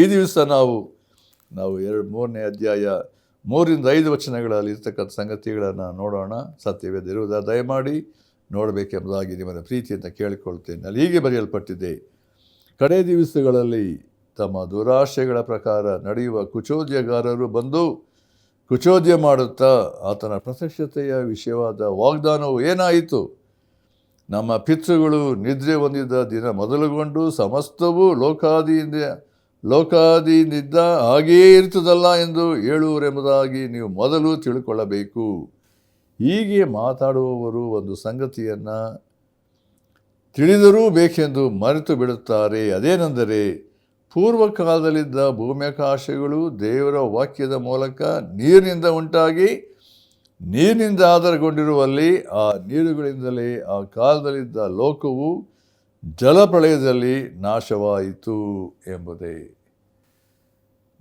ಈ ದಿವಸ ನಾವು 3ನೇ ಅಧ್ಯಾಯ 3-5 ವಚನಗಳಲ್ಲಿ ಇರ್ತಕ್ಕಂಥ ಸಂಗತಿಗಳನ್ನು ನೋಡೋಣ. ಸತ್ಯವೇದ ಇರುವುದ ದಯಮಾಡಿ ನೋಡಬೇಕೆಂಬುದಾಗಿ ನಿಮ್ಮನ್ನು ಪ್ರೀತಿಯಿಂದ ಕೇಳಿಕೊಳ್ತೇನೆ. ಅಲ್ಲಿ ಹೀಗೆ ಬರೆಯಲ್ಪಟ್ಟಿದೆ, ಕಡೆ ದಿವಸಗಳಲ್ಲಿ ತಮ್ಮ ದುರಾಶೆಗಳ ಪ್ರಕಾರ ನಡೆಯುವ ಕುಚೋದ್ಯಗಾರರು ಬಂದು ಕುಚೋದ್ಯ ಮಾಡುತ್ತಾ ಆತನ ಪ್ರತ್ಯಕ್ಷತೆಯ ವಿಷಯವಾದ ವಾಗ್ದಾನವು ಏನಾಯಿತು, ನಮ್ಮ ಪಿತೃಗಳು ನಿದ್ರೆ ಹೊಂದಿದ ದಿನ ಮೊದಲುಗೊಂಡು ಸಮಸ್ತವೂ ಲೋಕಾದಿಯಿಂದ ಹಾಗೆಯೇ ಇರ್ತದಲ್ಲ ಎಂದು ಹೇಳುವರೆಂಬುದಾಗಿ ನೀವು ಮೊದಲು ತಿಳ್ಕೊಳ್ಳಬೇಕು. ಹೀಗೆ ಮಾತಾಡುವವರು ಒಂದು ಸಂಗತಿಯನ್ನು ತಿಳಿದರೂ ಬೇಕೆಂದು ಮರೆತು ಬಿಡುತ್ತಾರೆ. ಅದೇನೆಂದರೆ, ಪೂರ್ವಕಾಲದಲ್ಲಿದ್ದ ಭೂಮ್ಯಾಕಾಶಗಳು ದೇವರ ವಾಕ್ಯದ ಮೂಲಕ ನೀರಿನಿಂದ ಉಂಟಾಗಿ ನೀರಿನಿಂದ ಆಧಾರಗೊಂಡಿರುವಲ್ಲಿ ಆ ನೀರುಗಳಿಂದಲೇ ಆ ಕಾಲದಲ್ಲಿದ್ದ ಲೋಕವು ಜಲಪ್ರಳಯದಲ್ಲಿ ನಾಶವಾಯಿತು ಎಂಬುದೇ.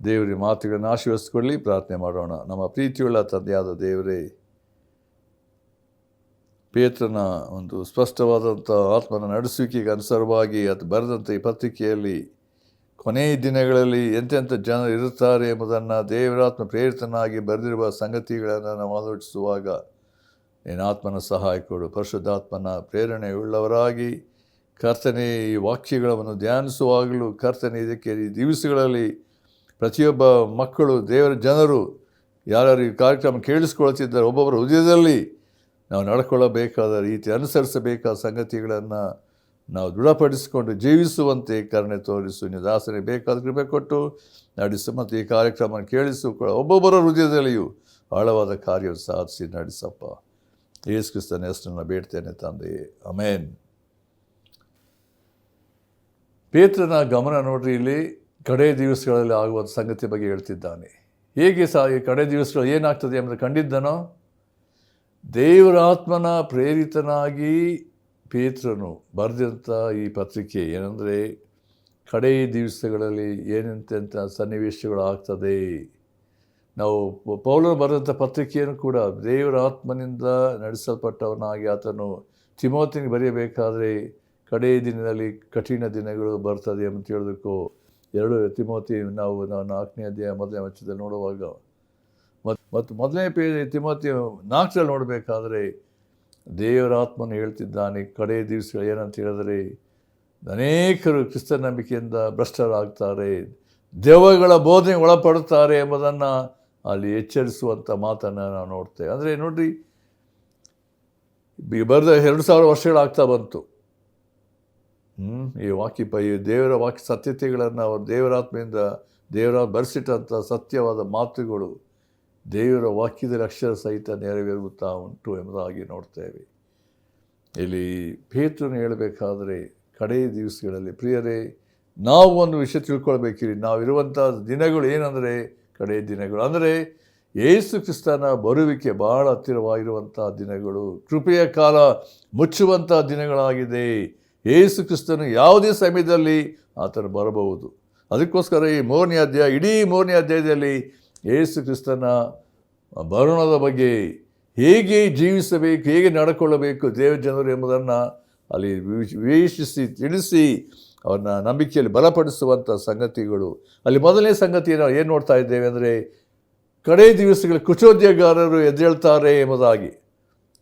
ದೇವರ ಮಾತುಗಳನ್ನು ಆಶೀರ್ವದಿಸಿಕೊಳ್ಳಿ. ಪ್ರಾರ್ಥನೆ ಮಾಡೋಣ. ನಮ್ಮ ಪ್ರೀತಿಯುಳ್ಳ ತಂದೆಯಾದ ದೇವರೇ, ಪೇತ್ರನ ಒಂದು ಸ್ಪಷ್ಟವಾದಂಥ ಆತ್ಮನ ನಡೆಸುವಿಕೆಗೆ ಅನುಸಾರವಾಗಿ ಅದು ಬರೆದಂಥ ಈ ಪತ್ರಿಕೆಯಲ್ಲಿ ಕೊನೆಯ ದಿನಗಳಲ್ಲಿ ಎಂತೆಂಥ ಜನರು ಇರುತ್ತಾರೆ ಎಂಬುದನ್ನು ದೇವರಾತ್ಮ ಪ್ರೇರಿತನಾಗಿ ಬರೆದಿರುವ ಸಂಗತಿಗಳನ್ನು ನಾವು ಆಲೋಚಿಸುವಾಗ ನೀನು ಆತ್ಮನ ಸಹಾಯ ಕೊಡು. ಪರಿಶುದ್ಧಾತ್ಮನ ಪ್ರೇರಣೆಯುಳ್ಳವರಾಗಿ ಕರ್ತನೆ ಈ ವಾಕ್ಯಗಳನ್ನು ಧ್ಯಾನಿಸುವಾಗಲೂ ಕರ್ತನೆ ಇದಕ್ಕೆ ಈ ದಿವಸಗಳಲ್ಲಿ ಪ್ರತಿಯೊಬ್ಬ ಮಕ್ಕಳು ದೇವರ ಜನರು ಯಾರ್ಯಾರು ಈ ಕಾರ್ಯಕ್ರಮ ಕೇಳಿಸ್ಕೊಳ್ತಿದ್ದಾರೆ ಒಬ್ಬೊಬ್ಬರ ಹೃದಯದಲ್ಲಿ ನಾವು ನಡ್ಕೊಳ್ಳಬೇಕಾದ ರೀತಿ ಅನುಸರಿಸಬೇಕಾದ ಸಂಗತಿಗಳನ್ನು ನಾವು ದೃಢಪಡಿಸಿಕೊಂಡು ಜೀವಿಸುವಂತೆ ಕರುಣೆ ತೋರಿಸು. ನೀವು ದಾಸರಿಗೆ ಬೇಕಾದ ಕೃಪೆ ಕೊಟ್ಟು ನಡೆಸು ಮತ್ತು ಈ ಕಾರ್ಯಕ್ರಮ ಕೇಳಿಸು ಒಬ್ಬೊಬ್ಬರ ಹೃದಯದಲ್ಲಿಯೂ ಆಳವಾದ ಕಾರ್ಯವನ್ನು ಸಾಧಿಸಿ ನಡೆಸಪ್ಪ. ಯೇಸು ಕ್ರಿಸ್ತನ ಹೆಸರನ್ನು ಬೇಡ್ತೇನೆ ತಂದೆಯೇ, ಆಮೆನ್. ಪೇತ್ರನ ಗಮನ ನೋಡ್ರಿ, ಇಲ್ಲಿ ಕಡೆ ದಿವಸಗಳಲ್ಲಿ ಆಗುವ ಸಂಗತಿ ಬಗ್ಗೆ ಹೇಳ್ತಿದ್ದಾನೆ. ಹೇಗೆ ಈ ಕಡೆ ದಿವಸಗಳು ಏನಾಗ್ತದೆ ಎಂಬುದು ಕಂಡಿದ್ದನೋ, ದೇವರ ಆತ್ಮನ ಪ್ರೇರಿತನಾಗಿ ಪೇತ್ರನು ಬರೆದಂಥ ಈ ಪತ್ರಿಕೆ ಏನಂದರೆ, ಕಡೆ ದಿವಸಗಳಲ್ಲಿ ಏನೆಂತೆಂಥ ಸನ್ನಿವೇಶಗಳು ಆಗ್ತದೆ. ನಾವು ಪೌಲನು ಬರೆದಂಥ ಪತ್ರಿಕೆಯನ್ನು ಕೂಡ ದೇವರ ಆತ್ಮನಿಂದ ನಡೆಸಲ್ಪಟ್ಟವನಾಗಿ ಆತನು ತಿಮೋತಿನಿಗೆ ಬರೆಯಬೇಕಾದರೆ ಕಡೆ ದಿನದಲ್ಲಿ ಕಠಿಣ ದಿನಗಳು ಬರ್ತದೆ ಅಂತ ಹೇಳೋದಕ್ಕೂ 2 ತಿಮೋತಿ ನಾವು 4ನೇ ಅಧ್ಯಾಯ 1ನೇ ವಚನದಲ್ಲಿ ನೋಡುವಾಗ ಮತ್ತು 1ನೇ ತಿಮೋತಿ 4ರಲ್ಲಿ ನೋಡಬೇಕಾದ್ರೆ ದೇವರ ಆತ್ಮನು ಹೇಳ್ತಿದ್ದಾನೆ, ಕಡೆ ದಿವಸಗಳು ಏನಂತ ಹೇಳಿದರೆ ಅನೇಕರು ಕ್ರಿಸ್ತ ನಂಬಿಕೆಯಿಂದ ಭ್ರಷ್ಟರಾಗ್ತಾರೆ, ದೆವ್ವಗಳ ಬೋಧನೆಗೆ ಒಳಪಡುತ್ತಾರೆ ಎಂಬುದನ್ನು ಅಲ್ಲಿ ಎಚ್ಚರಿಸುವಂಥ ಮಾತನ್ನು ನಾವು ನೋಡ್ತೇವೆ. ಅಂದರೆ ನೋಡ್ರಿ, ಬರೆದ 2000 ವರ್ಷಗಳಾಗ್ತಾ ಬಂತು. ಈ ದೇವರ ವಾಕ್ಯ ಸತ್ಯತೆಗಳನ್ನು ಅವರು ದೇವರಾತ್ಮೆಯಿಂದ ಬರೆಸಿಟ್ಟಂಥ ಸತ್ಯವಾದ ಮಾತುಗಳು ದೇವರ ವಾಕ್ಯದಲ್ಲಿ ಅಕ್ಷರ ಸಹಿತ ನೆರವೇರುತ್ತಾ ಉಂಟು ಎಂಬುದಾಗಿ ನೋಡ್ತೇವೆ. ಇಲ್ಲಿ ಪೇತ್ರನು ಹೇಳಬೇಕಾದರೆ ಕಡೆಯ ದಿವಸಗಳಲ್ಲಿ ಪ್ರಿಯರೇ, ನಾವು ಒಂದು ವಿಷಯ ತಿಳ್ಕೊಳ್ಬೇಕಿರಿ. ನಾವಿರುವಂಥ ದಿನಗಳು ಏನಂದರೆ ಕಡೆಯ ದಿನಗಳು, ಅಂದರೆ ಯೇಸು ಕ್ರಿಸ್ತನ ಬರುವಿಕೆ ಬಹಳ ಹತ್ತಿರವಾಗಿರುವಂಥ ದಿನಗಳು, ಕೃಪೆಯ ಕಾಲ ಮುಚ್ಚುವಂಥ ದಿನಗಳಾಗಿದೆ. ಯೇಸು ಕ್ರಿಸ್ತನು ಯಾವುದೇ ಸಮಯದಲ್ಲಿ ಆತನು ಬರಬಹುದು. ಅದಕ್ಕೋಸ್ಕರ ಈ 3ನೇ ಅಧ್ಯಾಯ, ಇಡೀ 3ನೇ ಅಧ್ಯಾಯದಲ್ಲಿ ಯೇಸು ಕ್ರಿಸ್ತನ ಬರುಣದ ಬಗ್ಗೆ ಹೇಗೆ ಜೀವಿಸಬೇಕು, ಹೇಗೆ ನಡ್ಕೊಳ್ಳಬೇಕು ದೇವ ಜನರು ಎಂಬುದನ್ನು ಅಲ್ಲಿ ವಿವೇಚಿಸಿ ತಿಳಿಸಿ ಅವ್ರನ್ನ ನಂಬಿಕೆಯಲ್ಲಿ ಬಲಪಡಿಸುವಂಥ ಸಂಗತಿಗಳು. ಅಲ್ಲಿ ಮೊದಲನೇ ಸಂಗತಿ ನಾವು ಏನು ನೋಡ್ತಾ ಇದ್ದೇವೆ ಅಂದರೆ, ಕಡೆ ದಿವಸಗಳ ಕುಚೋದ್ಯಗಾರರು ಎದ್ದೇಳ್ತಾರೆ ಎಂಬುದಾಗಿ.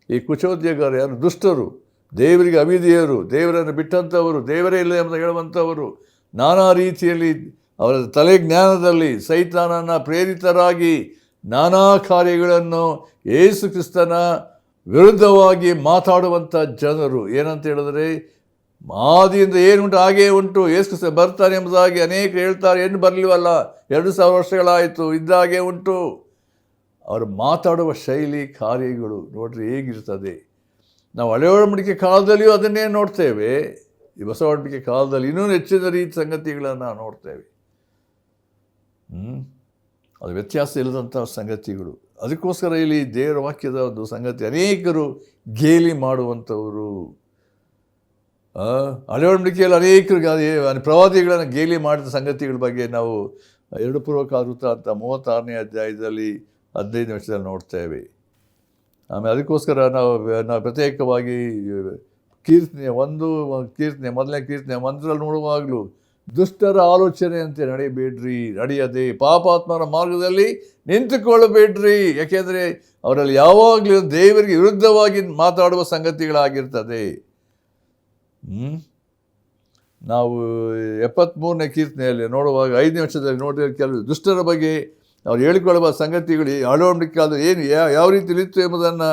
ಈ ಕುಚೋದ್ಯಗಾರ ಯಾರು? ದುಷ್ಟರು, ದೇವರಿಗೆ ಅವಿಧೇಯರು, ದೇವರನ್ನು ಬಿಟ್ಟಂಥವರು, ದೇವರೇ ಇಲ್ಲ ಎಂಬುದು ಹೇಳುವಂಥವರು, ನಾನಾ ರೀತಿಯಲ್ಲಿ ಅವರ ತಲೆ ಜ್ಞಾನದಲ್ಲಿ ಸೈತಾನನ ಪ್ರೇರಿತರಾಗಿ ನಾನಾ ಕಾರ್ಯಗಳನ್ನು ಯೇಸು ಕ್ರಿಸ್ತನ ವಿರುದ್ಧವಾಗಿ ಮಾತಾಡುವಂಥ ಜನರು. ಏನಂತ ಹೇಳಿದ್ರೆ, ಆದಿಯಿಂದ ಏನುಂಟು ಹಾಗೇ ಉಂಟು, ಯೇಸು ಕ್ರಿಸ್ತ ಬರ್ತಾನೆ ಎಂಬುದಾಗಿ ಅನೇಕರು ಹೇಳ್ತಾರೆ. ಏನು ಬರಲಿವಲ್ಲ, 2000 ವರ್ಷಗಳಾಯಿತು, ಇದ್ದಾಗೆ ಉಂಟು. ಅವರು ಮಾತಾಡುವ ಶೈಲಿ ಕಾರ್ಯಗಳು ನೋಡ್ರಿ ಹೇಗಿರ್ತದೆ. ನಾವು ಹಳೆ ಒಡಂಬಡಿಕೆ ಕಾಲದಲ್ಲಿಯೂ ಅದನ್ನೇ ನೋಡ್ತೇವೆ, ಈ ಹೊಸ ಒಡಂಬಡಿಕೆ ಕಾಲದಲ್ಲಿ ಇನ್ನೂ ಹೆಚ್ಚಿನ ರೀತಿ ಸಂಗತಿಗಳನ್ನು ನೋಡ್ತೇವೆ. ಅದು ವ್ಯತ್ಯಾಸ ಇಲ್ಲದಂಥ ಸಂಗತಿಗಳು. ಅದಕ್ಕೋಸ್ಕರ ಇಲ್ಲಿ ದೇವರ ವಾಕ್ಯದ ಒಂದು ಸಂಗತಿ, ಅನೇಕರು ಗೇಲಿ ಮಾಡುವಂಥವರು. ಹಳೆ ಒಡಂಬಡಿಕೆಯಲ್ಲಿ ಅನೇಕರು ಪ್ರವಾದಿಗಳನ್ನು ಗೇಲಿ ಮಾಡಿದ ಸಂಗತಿಗಳ ಬಗ್ಗೆ ನಾವು 2 ಪೂರ್ವಕಾಲವೃತ್ತ ಅಂತ 36ನೇ ಅಧ್ಯಾಯದಲ್ಲಿ 15ನೇ ವರ್ಷದಲ್ಲಿ ನೋಡ್ತೇವೆ. ಆಮೇಲೆ ಅದಕ್ಕೋಸ್ಕರ ನಾವು ಪ್ರತ್ಯೇಕವಾಗಿ ಕೀರ್ತನೆ 1 ಮೊದಲನೇ ಕೀರ್ತನೆ 1ರಲ್ಲಿ ನೋಡುವಾಗಲೂ ದುಷ್ಟರ ಆಲೋಚನೆಯಂತೆ ನಡೆಯದೆ ಪಾಪಾತ್ಮರ ಮಾರ್ಗದಲ್ಲಿ ನಿಂತುಕೊಳ್ಳಬೇಡ್ರಿ. ಯಾಕೆಂದರೆ ಅವರಲ್ಲಿ ಯಾವಾಗಲೂ ದೇವರಿಗೆ ವಿರುದ್ಧವಾಗಿ ಮಾತಾಡುವ ಸಂಗತಿಗಳಾಗಿರ್ತದೆ. ನಾವು 73ನೇ ಕೀರ್ತನೆಯಲ್ಲಿ ನೋಡುವಾಗ 5ನೇ ವರ್ಷದಲ್ಲಿ ನೋಡಿದ ಕೆಲವು ದುಷ್ಟರ ಬಗ್ಗೆ ಅವ್ರು ಹೇಳಿಕೊಳ್ಳುವ ಸಂಗತಿಗಳು ಅಳವಡಿಕೆ ಏನು ಯಾವ ರೀತಿಯಲ್ಲಿತ್ತು ಎಂಬುದನ್ನು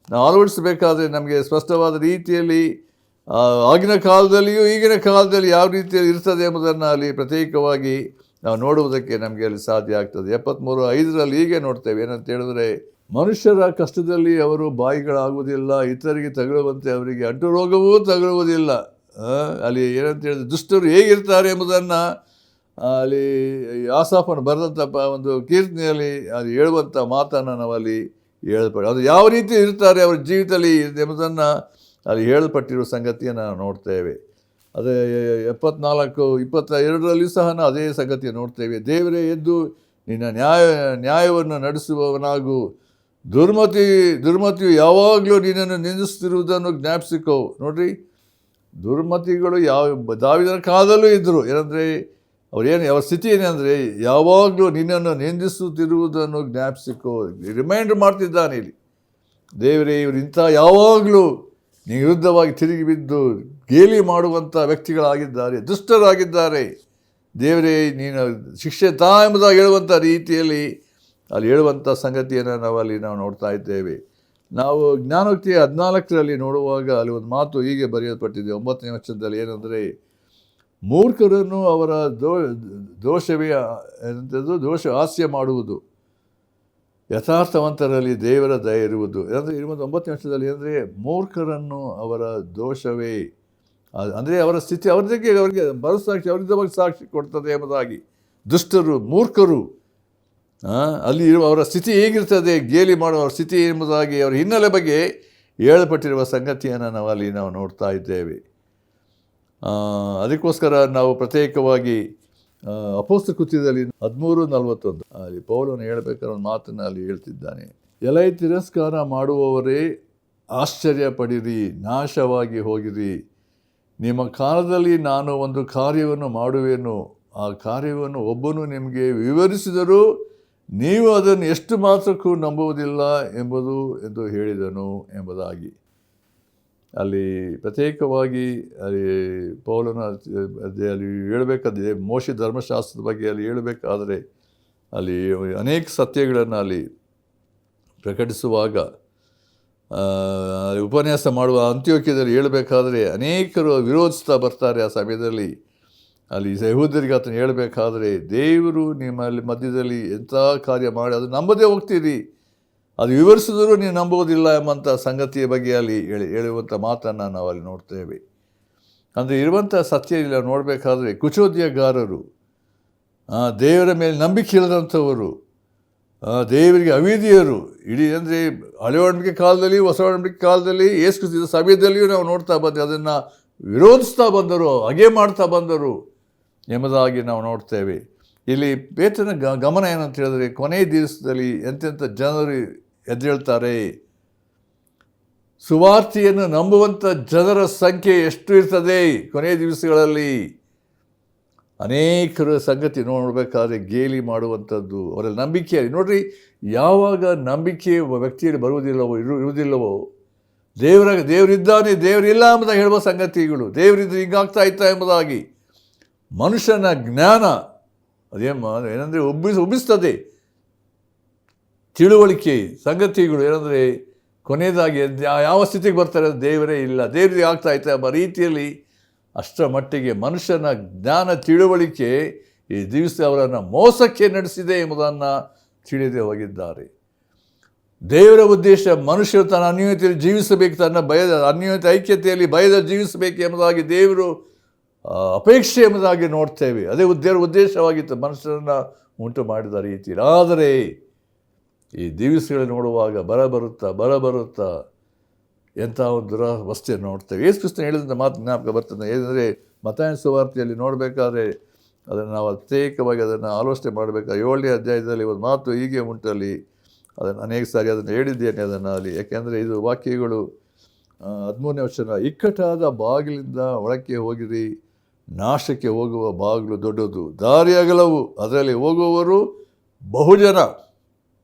ನಾವು ಅಳವಡಿಸಬೇಕಾದ್ರೆ ನಮಗೆ ಸ್ಪಷ್ಟವಾದ ರೀತಿಯಲ್ಲಿ ಆಗಿನ ಕಾಲದಲ್ಲಿಯೂ ಈಗಿನ ಕಾಲದಲ್ಲಿ ಯಾವ ರೀತಿಯಲ್ಲಿ ಇರ್ತದೆ ಎಂಬುದನ್ನು ಅಲ್ಲಿ ಪ್ರತ್ಯೇಕವಾಗಿ ನಾವು ನೋಡುವುದಕ್ಕೆ ನಮಗೆ ಅಲ್ಲಿ ಸಾಧ್ಯ ಆಗ್ತದೆ. 73:5 ಹೀಗೆ ನೋಡ್ತೇವೆ. ಏನಂತ ಹೇಳಿದ್ರೆ, ಮನುಷ್ಯರ ಕಷ್ಟದಲ್ಲಿ ಅವರು ಬಾಯಿಗಳಾಗುವುದಿಲ್ಲ, ಇತರಿಗೆ ತಗುಲುವಂತೆ ಅವರಿಗೆ ಅಂಟು ರೋಗವೂ ತಗುಲುವುದಿಲ್ಲ. ಅಲ್ಲಿ ಏನಂತ ಹೇಳಿದ್ರೆ, ದುಷ್ಟರು ಹೇಗಿರ್ತಾರೆ ಎಂಬುದನ್ನು ಅಲ್ಲಿ ಆಸಾಫನು ಬರೆದಂಥ ಒಂದು ಕೀರ್ತನೆಯಲ್ಲಿ ಅದು ಹೇಳುವಂಥ ಮಾತನ್ನು ನಾವಲ್ಲಿ ಹೇಳಲ್ಪಡ, ಅದು ಯಾವ ರೀತಿ ಇರ್ತಾರೆ ಅವರ ಜೀವಿತದಲ್ಲಿ ಎಂಬುದನ್ನು ಅಲ್ಲಿ ಹೇಳಲ್ಪಟ್ಟಿರುವ ಸಂಗತಿಯನ್ನು ನಾವು ನೋಡ್ತೇವೆ. ಅದೇ 74:22 ಸಹ ನಾವು ಅದೇ ಸಂಗತಿಯನ್ನು ನೋಡ್ತೇವೆ. ದೇವರೇ ಎದ್ದು ನಿನ್ನ ನ್ಯಾಯವನ್ನು ನಡೆಸುವವನಾಗು, ದುರ್ಮತಿಯು ಯಾವಾಗಲೂ ನಿನ್ನನ್ನು ನಿಂದಿಸುತ್ತಿರುವುದನ್ನು ಜ್ಞಾಪಿಸಿಕೋ. ನೋಡ್ರಿ, ದುರ್ಮತಿಗಳು ದಾವೀದನ ಕಾಲದಲ್ಲೂ ಇದ್ದರು. ಏನಂದರೆ ಅವ್ರ ಸ್ಥಿತಿ ಏನೆಂದರೆ, ಯಾವಾಗಲೂ ನಿನ್ನನ್ನು ನಿಂದಿಸುತ್ತಿರುವುದನ್ನು ಜ್ಞಾಪಿಸಿಕೋ. ರಿಮೈಂಡರ್ ಮಾಡ್ತಿದ್ದಾನೆ ಇಲ್ಲಿ. ದೇವರೇ, ಇವರು ಇಂಥ ಯಾವಾಗಲೂ ನೀ ವಿರುದ್ಧವಾಗಿ ತಿರುಗಿ ಬಿದ್ದು ಗೇಲಿ ಮಾಡುವಂಥ ವ್ಯಕ್ತಿಗಳಾಗಿದ್ದಾರೆ, ದುಷ್ಟರಾಗಿದ್ದಾರೆ. ದೇವರೇ, ನೀನು ಶಿಕ್ಷೆ ಎಂಬುದಾಗಿ ಹೇಳುವಂಥ ರೀತಿಯಲ್ಲಿ ಅಲ್ಲಿ ಹೇಳುವಂಥ ಸಂಗತಿಯನ್ನು ನಾವು ನೋಡ್ತಾ ಇದ್ದೇವೆ. ನಾವು ಜ್ಞಾನೋಕ್ತಿ 14ರಲ್ಲಿ ನೋಡುವಾಗ ಅಲ್ಲಿ ಒಂದು ಮಾತು ಹೀಗೆ ಬರೆಯಲ್ಪಟ್ಟಿದೆ 9ನೇ ವಚನದಲ್ಲಿ. ಏನಂದರೆ, ಮೂರ್ಖರನ್ನು ಅವರ ದೋಷ ಹಾಸ್ಯ ಮಾಡುವುದು, ಯಥಾರ್ಥವಂತರಲ್ಲಿ ದೇವರ ದಯೆ ಇರುವುದು. ಅಂದರೆ 9ನೇ ವಚನದಲ್ಲಿ ಏನಂದರೆ, ಮೂರ್ಖರನ್ನು ಅವರ ದೋಷವೇ, ಅಂದರೆ ಅವರ ಸ್ಥಿತಿ ಅವರಿಗೆ ಬರಸಾಕ್ಷಿ ಅವರಿದ್ದವಾಗಿ ಸಾಕ್ಷಿ ಕೊಡ್ತದೆ ಎಂಬುದಾಗಿ. ದುಷ್ಟರು, ಮೂರ್ಖರು, ಅಲ್ಲಿ ಅವರ ಸ್ಥಿತಿ ಹೇಗಿರ್ತದೆ, ಗೇಲಿ ಮಾಡುವ ಸ್ಥಿತಿ ಎಂಬುದಾಗಿ ಅವರ ಹಿನ್ನೆಲೆ ಬಗ್ಗೆ ಹೇಳಲ್ಪಟ್ಟಿರುವ ಸಂಗತಿಯನ್ನು ನಾವು ನೋಡ್ತಾ ಇದ್ದೇವೆ. ಅದಕ್ಕೋಸ್ಕರ ನಾವು ಪ್ರತ್ಯೇಕವಾಗಿ ಅಪೊಸ್ತಲ ಕೃತ್ಯದಲ್ಲಿ 13:41 ಅಲ್ಲಿ ಪೌಲನು ಹೇಳಬೇಕಾದ ಒಂದು ಮಾತನ್ನು ಅಲ್ಲಿ ಹೇಳ್ತಿದ್ದಾನೆ. ಎಲೈ ತಿರಸ್ಕಾರ ಮಾಡುವವರೇ, ಆಶ್ಚರ್ಯ ಪಡಿರಿ, ನಾಶವಾಗಿ ಹೋಗಿರಿ. ನಿಮ್ಮ ಕಾಲದಲ್ಲಿ ನಾನು ಒಂದು ಕಾರ್ಯವನ್ನು ಮಾಡುವೆನು, ಆ ಕಾರ್ಯವನ್ನು ಒಬ್ಬನು ನಿಮಗೆ ವಿವರಿಸಿದರೂ ನೀವು ಅದನ್ನು ಎಷ್ಟು ಮಾತ್ರಕ್ಕೂ ನಂಬುವುದಿಲ್ಲ ಎಂದು ಹೇಳಿದನು ಎಂಬುದಾಗಿ ಅಲ್ಲಿ ಪ್ರತ್ಯೇಕವಾಗಿ ಅಲ್ಲಿ ಪೌಲನ ಅಲ್ಲಿ ಹೇಳಬೇಕಾದ್ರೆ, ಮೋಶೆ ಧರ್ಮಶಾಸ್ತ್ರದ ಬಗ್ಗೆ ಅಲ್ಲಿ ಹೇಳಬೇಕಾದರೆ ಅಲ್ಲಿ ಅನೇಕ ಸತ್ಯಗಳನ್ನು ಅಲ್ಲಿ ಪ್ರಕಟಿಸುವಾಗ ಉಪನ್ಯಾಸ ಮಾಡುವ ಅಂತ್ಯೋಕ್ಯದಲ್ಲಿ ಹೇಳಬೇಕಾದ್ರೆ ಅನೇಕರು ವಿರೋಧಿಸ್ತಾ ಬರ್ತಾರೆ. ಆ ಸಮಯದಲ್ಲಿ ಅಲ್ಲಿ ಯಹೂದ್ಯರಿಗೆ ಆತನು ಹೇಳಬೇಕಾದ್ರೆ, ದೇವರು ನಿಮ್ಮಲ್ಲಿ ಮಧ್ಯದಲ್ಲಿ ಎಂಥ ಕಾರ್ಯ ಮಾಡಿ ಅದು ನಂಬದೇ ಹೋಗ್ತೀರಿ, ಅದು ವಿವರಿಸಿದರೂ ನೀವು ನಂಬುವುದಿಲ್ಲ ಎಂಬಂಥ ಸಂಗತಿಯ ಬಗ್ಗೆ ಅಲ್ಲಿ ಹೇಳುವಂಥ ಮಾತನ್ನು ನಾವು ಅಲ್ಲಿ ನೋಡ್ತೇವೆ. ಅಂದರೆ ಇರುವಂಥ ಸತ್ಯ ಇಲ್ಲ ನೋಡಬೇಕಾದ್ರೆ, ಕುಚೋದ್ಯಗಾರರು, ದೇವರ ಮೇಲೆ ನಂಬಿಕೆ ಇಲ್ಲದಂಥವರು, ದೇವರಿಗೆ ಅವಿಧಿಯರು, ಇಡೀ ಅಂದರೆ ಹಳೆ ಒಡಂಬಡಿಕೆ ಕಾಲದಲ್ಲಿ ಹೊಸ ಒಡಂಬಡಿಕೆ ಕಾಲದಲ್ಲಿ ಯೇಸು ಕ್ರಿಸ್ತನ ಸಮಯದಲ್ಲಿಯೂ ನಾವು ನೋಡ್ತಾ ಬಂದರೆ ಅದನ್ನು ವಿರೋಧಿಸ್ತಾ ಬಂದರು, ಹಾಗೆ ಮಾಡ್ತಾ ಬಂದರು ಎಂಬುದಾಗಿ ನಾವು ನೋಡ್ತೇವೆ. ಇಲ್ಲಿ ಪೇತ್ರನ ಗಮನ ಏನಂತ ಹೇಳಿದ್ರೆ, ಕೊನೆಯ ದಿವಸದಲ್ಲಿ ಎಂತೆಂಥ ಜನರು ಎದ್ದೇಳ್ತಾರೆ, ಸುವಾರ್ತೆಯನ್ನು ನಂಬುವಂಥ ಜನರ ಸಂಖ್ಯೆ ಎಷ್ಟು ಇರ್ತದೆ ಕೊನೆಯ ದಿವಸಗಳಲ್ಲಿ. ಅನೇಕರ ಸಂಗತಿ ನೋಡಬೇಕಾದ್ರೆ ಗೇಲಿ ಮಾಡುವಂಥದ್ದು, ಅವರ ನಂಬಿಕೆಯಲ್ಲಿ ನೋಡ್ರಿ, ಯಾವಾಗ ನಂಬಿಕೆ ವ್ಯಕ್ತಿಯಲ್ಲಿ ಇರುವುದಿಲ್ಲವೋ ದೇವರಿದ್ದಾನೆ, ದೇವರಿಲ್ಲ ಎಂಬುದಾಗಿ ಹೇಳುವ ಸಂಗತಿಗಳು, ದೇವರಿದ್ದು ಹಿಂಗಾಗ್ತಾ ಇತ್ತ ಎಂಬುದಾಗಿ ಮನುಷ್ಯನ ಜ್ಞಾನ ಏನಂದರೆ ಉಬ್ಬಿಸ್ತದೆ. ತಿಳುವಳಿಕೆ ಸಂಗತಿಗಳು ಏನಂದರೆ ಕೊನೆಯದಾಗಿ ಯಾವ ಸ್ಥಿತಿಗೆ ಬರ್ತಾರೆ, ದೇವರೇ ಇಲ್ಲ, ದೇವರಿಗೆ ಆಗ್ತಾ ಇತ್ತ ಎಂಬ ರೀತಿಯಲ್ಲಿ ಅಷ್ಟರ ಮಟ್ಟಿಗೆ ಮನುಷ್ಯನ ಜ್ಞಾನ ತಿಳುವಳಿಕೆ ಈ ದಿವಸ ಅವರನ್ನು ಮೋಸಕ್ಕೆ ನಡೆಸಿದೆ ಎಂಬುದನ್ನು ತಿಳಿದೇ ಹೋಗಿದ್ದಾರೆ. ದೇವರ ಉದ್ದೇಶ ಮನುಷ್ಯರು ತನ್ನ ಅನ್ಯೋನ್ಯತೆಯಲ್ಲಿ ಜೀವಿಸಬೇಕು, ತನ್ನ ಅನ್ಯೋನ್ಯತೆ ಐಕ್ಯತೆಯಲ್ಲಿ ಭಯದ ಜೀವಿಸಬೇಕು ಎಂಬುದಾಗಿ ದೇವರು ಅಪೇಕ್ಷೆ ಎಂಬುದಾಗಿ ನೋಡ್ತೇವೆ. ಅದೇ ದೇವರ ಉದ್ದೇಶವಾಗಿತ್ತು ಮನುಷ್ಯರನ್ನು ಉಂಟು ಮಾಡಿದ ರೀತಿಯಲ್ಲಿ. ಆದರೆ ಈ ದಿವಸಗಳು ನೋಡುವಾಗ ಬರುತ್ತಾ ಎಂಥ ಒಂದು ದುರವಸ್ಥೆಯನ್ನು ನೋಡ್ತೇವೆ. ಯೇಸು ಕ್ರಿಸ್ತನು ಹೇಳಿದಂಥ ಮಾತು ಜ್ಞಾಪಕ ಬರ್ತದೆ. ಏನೆಂದರೆ ಮತ್ತಾಯನ ಸುವಾರ್ತೆಯಲ್ಲಿ ನೋಡಬೇಕಾದ್ರೆ ಅದನ್ನು ನಾವು ಪ್ರತ್ಯೇಕವಾಗಿ ಅದನ್ನು ಆಲೋಚನೆ ಮಾಡಬೇಕಾದ್ರೆ 7ನೇ ಅಧ್ಯಾಯದಲ್ಲಿ ಒಂದು ಮಾತು ಹೀಗೆ ಉಂಟಲ್ಲಿ, ಅದನ್ನು ಅನೇಕ ಸಾರಿ ಅದನ್ನು ಹೇಳಿದ್ದೇನೆ ಅದನ್ನು ಅಲ್ಲಿ. ಯಾಕೆಂದರೆ ಇದು ವಾಕ್ಯಗಳು 13ನೇ ವಚನ, ಇಕ್ಕಟ್ಟಾದ ಬಾಗಿಲಿಂದ ಒಳಕ್ಕೆ ಹೋಗಿರಿ, ನಾಶಕ್ಕೆ ಹೋಗುವ ಬಾಗಿಲು ದೊಡ್ಡದು, ದಾರಿ ಅಗಲವು, ಅದರಲ್ಲಿ ಹೋಗುವವರು ಬಹುಜನ.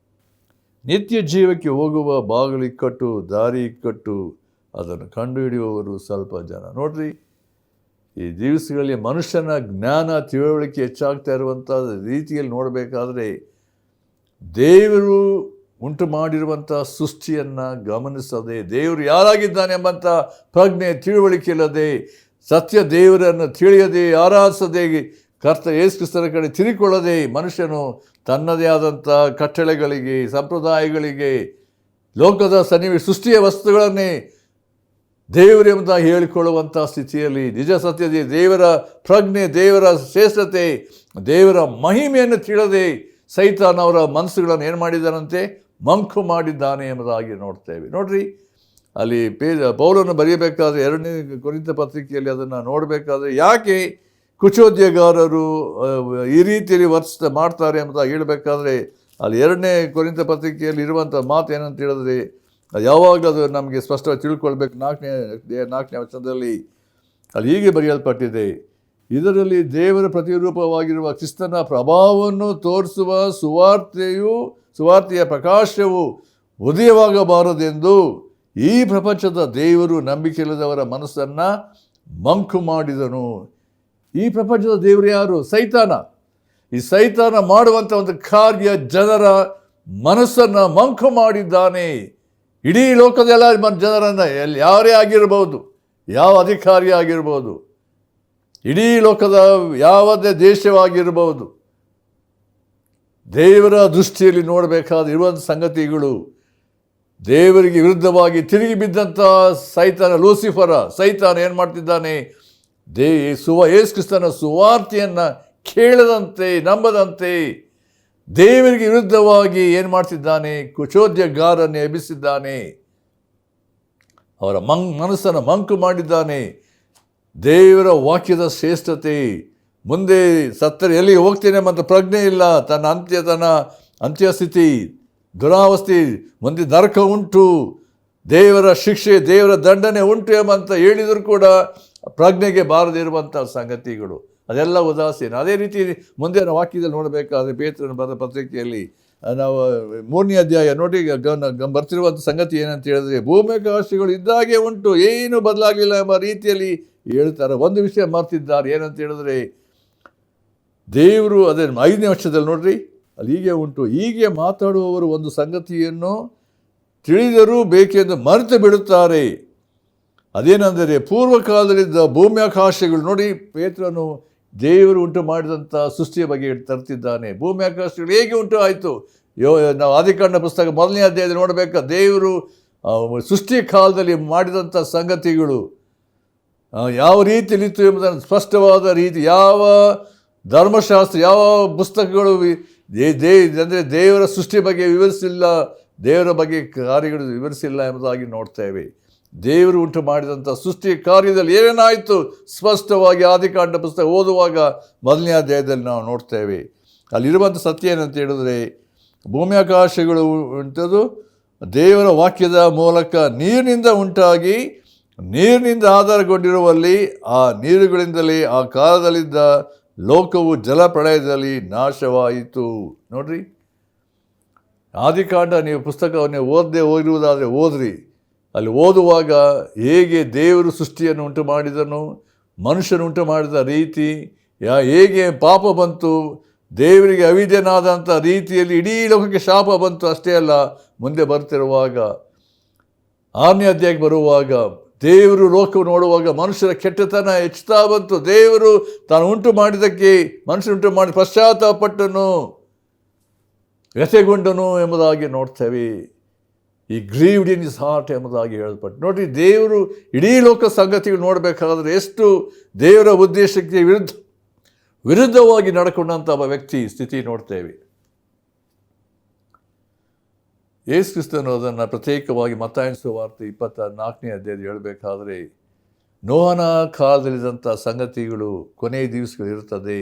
ನಿತ್ಯ ಜೀವಕ್ಕೆ ಹೋಗುವ ಬಾಗಿಲು ಇಕ್ಕಟ್ಟು, ದಾರಿ ಇಕ್ಕಟ್ಟು, ಅದನ್ನು ಕಂಡುಹಿಡಿಯುವವರು ಸ್ವಲ್ಪ ಜನ. ನೋಡ್ರಿ, ಈ ದಿವಸಗಳಲ್ಲಿ ಮನುಷ್ಯನ ಜ್ಞಾನ ತಿಳುವಳಿಕೆ ಹೆಚ್ಚಾಗ್ತಾ ಇರುವಂಥ ರೀತಿಯಲ್ಲಿ ನೋಡಬೇಕಾದ್ರೆ ದೇವರು ಉಂಟು ಮಾಡಿರುವಂಥ ಸೃಷ್ಟಿಯನ್ನು ಗಮನಿಸದೆ, ದೇವರು ಯಾರಾಗಿದ್ದಾನೆ ಎಂಬಂಥ ಪ್ರಜ್ಞೆ ತಿಳುವಳಿಕೆ ಇಲ್ಲದೆ, ಸತ್ಯ ದೇವರನ್ನು ತಿಳಿಯದೆ, ಆರಾಧಿಸದೆ, ಕರ್ತ ಯೇಸು ಕ್ರಿಸ್ತನ ಕಡೆ ತಿರುಗಿಕೊಳ್ಳದೆ, ಮನುಷ್ಯನು ತನ್ನದೇ ಆದಂಥ ಕಟ್ಟಳೆಗಳಿಗೆ, ಸಂಪ್ರದಾಯಗಳಿಗೆ, ಲೋಕದ ಸೃಷ್ಟಿಯ ವಸ್ತುಗಳನ್ನೇ ದೇವರೆಂಬುದಾಗಿ ಹೇಳಿಕೊಳ್ಳುವಂಥ ಸ್ಥಿತಿಯಲ್ಲಿ ನಿಜ ಸತ್ಯದ ದೇವರ ಪ್ರಜ್ಞೆ, ದೇವರ ಶ್ರೇಷ್ಠತೆ, ದೇವರ ಮಹಿಮೆಯನ್ನು ತಿಳಿಯದೆ ಸೈತಾನವರ ಮನಸ್ಸುಗಳನ್ನು ಏನು ಮಾಡಿದ್ದಾನಂತೆ, ಮಂಕು ಮಾಡಿದ್ದಾನೆ ಎಂಬುದಾಗಿ ನೋಡ್ತೇವೆ. ನೋಡ್ರಿ, ಅಲ್ಲಿ ಪೌಲನ್ನು ಬರೆಯಬೇಕಾದ್ರೆ 2ನೇ ಕೊರಿಂಥ ಪತ್ರಿಕೆಯಲ್ಲಿ ಅದನ್ನು ನೋಡಬೇಕಾದ್ರೆ ಯಾಕೆ ಕುಚೋದ್ಯಗಾರರು ಈ ರೀತಿಯಲ್ಲಿ ಮಾಡ್ತಾರೆ ಎಂಬುದಾಗಿ ಹೇಳಬೇಕಾದ್ರೆ ಅಲ್ಲಿ 2ನೇ ಕೊರಿಂಥ ಪತ್ರಿಕೆಯಲ್ಲಿ ಇರುವಂಥ ಮಾತು ಏನಂತ ಹೇಳಿದ್ರೆ ಯಾವಾಗಲೂ ಅದು ನಮಗೆ ಸ್ಪಷ್ಟವಾಗಿ ತಿಳ್ಕೊಳ್ಬೇಕು. 4ನೇ ವಚನದಲ್ಲಿ ಅಲ್ಲಿ ಹೀಗೆ ಬರೆಯಲ್ಪಟ್ಟಿದೆ, ಇದರಲ್ಲಿ ದೇವರ ಪ್ರತಿರೂಪವಾಗಿರುವ ಕ್ರಿಸ್ತನ ಪ್ರಭಾವವನ್ನು ತೋರಿಸುವ ಸುವಾರ್ತೆಯ ಪ್ರಕಾಶವು ಉದಯವಾಗಬಾರದೆಂದು ಈ ಪ್ರಪಂಚದ ದೇವರು ನಂಬಿಕೆಯಿಲ್ಲದವರ ಮನಸ್ಸನ್ನು ಮಂಕು ಮಾಡಿದನು. ಈ ಪ್ರಪಂಚದ ದೇವರು ಯಾರು? ಸೈತಾನ. ಈ ಸೈತಾನ ಮಾಡುವಂಥ ಒಂದು ಕಾರ್ಯ ಜನರ ಮನಸ್ಸನ್ನು ಮಂಕು ಮಾಡಿದ್ದಾನೆ. ಇಡೀ ಲೋಕದೆಲ್ಲ ಜನರನ್ನು ಯಾರೇ ಆಗಿರ್ಬೋದು, ಯಾವ ಅಧಿಕಾರಿ ಆಗಿರ್ಬೋದು, ಇಡೀ ಲೋಕದ ಯಾವುದೇ ದೇಶವಾಗಿರ್ಬೋದು, ದೇವರ ದೃಷ್ಟಿಯಲ್ಲಿ ನೋಡಬೇಕಾದ ಇರುವಂಥ ಸಂಗತಿಗಳು, ದೇವರಿಗೆ ವಿರುದ್ಧವಾಗಿ ತಿರುಗಿ ಬಿದ್ದಂಥ ಲೂಸಿಫರ ಸೈತಾನ ಏನು ಮಾಡ್ತಿದ್ದಾನೆ, ಯೇಸು ಕ್ರಿಸ್ತನ ಸುವಾರ್ತೆಯನ್ನು ಕೇಳದಂತೆ, ನಂಬದಂತೆ, ದೇವರಿಗೆ ವಿರುದ್ಧವಾಗಿ ಏನು ಮಾಡ್ತಿದ್ದಾನೆ, ಕುಚೋದ್ಯಗಾರನ್ನು ಎಬ್ಬಿಸಿದ್ದಾನೆ, ಅವರ ಮನಸ್ಸನ್ನು ಮಂಕು ಮಾಡಿದ್ದಾನೆ. ದೇವರ ವಾಕ್ಯದ ಶ್ರೇಷ್ಠತೆ, ಮುಂದೆ ಸತ್ತರೆ ಎಲ್ಲಿಗೆ ಹೋಗ್ತೇನೆ ಎಂಬಂಥ ಪ್ರಜ್ಞೆ ಇಲ್ಲ, ತನ್ನ ಅಂತ್ಯಸ್ಥಿತಿ, ದುರಾವಸ್ಥೆ, ಮುಂದೆ ನರಕ ಉಂಟು, ದೇವರ ಶಿಕ್ಷೆ, ದೇವರ ದಂಡನೆ ಉಂಟು ಎಂಬಂತ ಹೇಳಿದರೂ ಕೂಡ ಪ್ರಜ್ಞೆಗೆ ಬಾರದೇ ಇರುವಂಥ ಸಂಗತಿಗಳು, ಅದೆಲ್ಲ ಉದಾಸೀನ. ಅದೇ ರೀತಿ ಮುಂದೆ ವಾಕ್ಯದಲ್ಲಿ ನೋಡಬೇಕಾದ್ರೆ ಪೇತ್ರನ ಬರೆದ ಪತ್ರಿಕೆಯಲ್ಲಿ ನಾವು 3ನೇ ಅಧ್ಯಾಯ ನೋಡಿ ಬರ್ತಿರುವಂಥ ಸಂಗತಿ ಏನಂತ ಹೇಳಿದ್ರೆ, ಭೂಮ್ಯಾಕಾಶಗಳು ಇದ್ದಾಗೆ ಉಂಟು, ಏನು ಬದಲಾಗಲಿಲ್ಲ ಎಂಬ ರೀತಿಯಲ್ಲಿ ಹೇಳ್ತಾರೆ. ಒಂದು ವಿಷಯ ಮರ್ತಿದ್ದಾರೆ, ಏನಂತ ಹೇಳಿದ್ರೆ ದೇವರು ಅದೇ 5ನೇ ವರ್ಷದಲ್ಲಿ ನೋಡ್ರಿ ಅಲ್ಲಿ ಹೀಗೆ ಉಂಟು, ಹೀಗೆ ಮಾತಾಡುವವರು ಒಂದು ಸಂಗತಿಯನ್ನು ತಿಳಿದರೂ ಬೇಕೆಂದು ಮರೆತು ಬಿಡುತ್ತಾರೆ. ಅದೇನೆಂದರೆ ಪೂರ್ವಕಾಲದಲ್ಲಿದ್ದ ಭೂಮ್ಯಾಕಾಶಗಳು, ನೋಡಿ ಪೇತ್ರನು ದೇವರು ಉಂಟು ಮಾಡಿದಂಥ ಸೃಷ್ಟಿಯ ಬಗ್ಗೆ ತರ್ತಿದ್ದಾನೆ. ಭೂಮ್ಯಾಕಾಶಗಳು ಹೇಗೆ ಉಂಟು ಆಯಿತು? ನಾವು ಆದಿಕಾಂಡ ಪುಸ್ತಕ 1ನೇ ಅಧ್ಯಾಯದಲ್ಲಿ ನೋಡಬೇಕಾ, ದೇವರು ಸೃಷ್ಟಿ ಕಾಲದಲ್ಲಿ ಮಾಡಿದಂಥ ಸಂಗತಿಗಳು ಯಾವ ರೀತಿಯಲ್ಲಿತ್ತು ಎಂಬುದನ್ನು ಸ್ಪಷ್ಟವಾದ ರೀತಿ, ಯಾವ ಧರ್ಮಶಾಸ್ತ್ರ, ಯಾವ ಪುಸ್ತಕಗಳು ಅಂದರೆ ದೇವರ ಸೃಷ್ಟಿ ಬಗ್ಗೆ ವಿವರಿಸಿಲ್ಲ, ದೇವರ ಬಗ್ಗೆ ಕಾರ್ಯಗಳು ವಿವರಿಸಿಲ್ಲ ಎಂಬುದಾಗಿ ನೋಡ್ತೇವೆ. ದೇವರು ಉಂಟು ಮಾಡಿದಂಥ ಸೃಷ್ಟಿ ಕಾರ್ಯದಲ್ಲಿ ಏನೇನಾಯಿತು ಸ್ಪಷ್ಟವಾಗಿ ಆದಿಕಾಂಡ ಪುಸ್ತಕ ಓದುವಾಗ 1ನೇ ಅಧ್ಯಾಯದಲ್ಲಿ ನಾವು ನೋಡ್ತೇವೆ. ಅಲ್ಲಿರುವಂಥ ಸತ್ಯ ಏನಂತ ಹೇಳಿದ್ರೆ, ಭೂಮ್ಯಾಕಾಶಗಳು ಉಂಟದು ದೇವರ ವಾಕ್ಯದ ಮೂಲಕ ನೀರಿನಿಂದ ಉಂಟಾಗಿ ನೀರಿನಿಂದ ಆಧಾರಗೊಂಡಿರುವಲ್ಲಿ ಆ ನೀರುಗಳಿಂದಲೇ ಆ ಕಾಲದಲ್ಲಿದ್ದ ಲೋಕವು ಜಲಪ್ರಳಯದಲ್ಲಿ ನಾಶವಾಯಿತು. ನೋಡ್ರಿ, ಆದಿಕಾಂಡ ನೀವು ಪುಸ್ತಕವನ್ನು ಓದದೆ ಹೋಗಿರುವುದಾದರೆ ಓದ್ರಿ. ಅಲ್ಲಿ ಓದುವಾಗ ಹೇಗೆ ದೇವರು ಸೃಷ್ಟಿಯನ್ನು ಉಂಟು ಮಾಡಿದನು, ಮನುಷ್ಯನು ಉಂಟು ಮಾಡಿದ ರೀತಿ, ಹೇಗೆ ಪಾಪ ಬಂತು, ದೇವರಿಗೆ ಅವಿಧೇಯನಾದಂಥ ರೀತಿಯಲ್ಲಿ ಇಡೀ ಲೋಕಕ್ಕೆ ಶಾಪ ಬಂತು. ಅಷ್ಟೇ ಅಲ್ಲ, ಮುಂದೆ ಬರ್ತಿರುವಾಗ 6ನೇ ಅಧ್ಯಾಯಕ್ಕೆ ಬರುವಾಗ ದೇವರು ಲೋಕ ನೋಡುವಾಗ ಮನುಷ್ಯರ ಕೆಟ್ಟತನ ಹೆಚ್ಚುತ್ತಾ ಬಂತು. ದೇವರು ತಾನು ಉಂಟು ಮಾಡಿದ್ದಕ್ಕೆ ಮನುಷ್ಯನು ಉಂಟು ಮಾಡಿ ಪಶ್ಚಾತ್ತಾಪಪಟ್ಟನು, ವ್ಯಥೆಗೊಂಡನು ಎಂಬುದಾಗಿ ನೋಡ್ತೇವೆ. ಈ ಗ್ರೀವ್ಡ್ ಇನ್ ಇಸ್ ಹಾರ್ಟ್ ಎಂಬುದಾಗಿ ಹೇಳಲ್ಪಟ್ಟು ನೋಡಿರಿ, ದೇವರು ಇಡೀ ಲೋಕ ಸಂಗತಿಗಳು ನೋಡಬೇಕಾದ್ರೆ ಎಷ್ಟು ದೇವರ ಉದ್ದೇಶಕ್ಕೆ ವಿರುದ್ಧವಾಗಿ ನಡ್ಕೊಂಡಂಥ ಒಬ್ಬ ವ್ಯಕ್ತಿ ಸ್ಥಿತಿ ನೋಡ್ತೇವೆ. ಯೇಸು ಕ್ರಿಸ್ತನು ಅದನ್ನು ಪ್ರತ್ಯೇಕವಾಗಿ ಮತ್ತಾಯನ ಸುವಾರ್ತೆ 24ನೇ ಅಧ್ಯಾಯದಲ್ಲಿ ಹೇಳಬೇಕಾದ್ರೆ, ನೋಹನ ಕಾಲದಲ್ಲಿದ್ದಂಥ ಸಂಗತಿಗಳು ಕೊನೆಯ ದಿವಸಗಳಿರುತ್ತದೆ.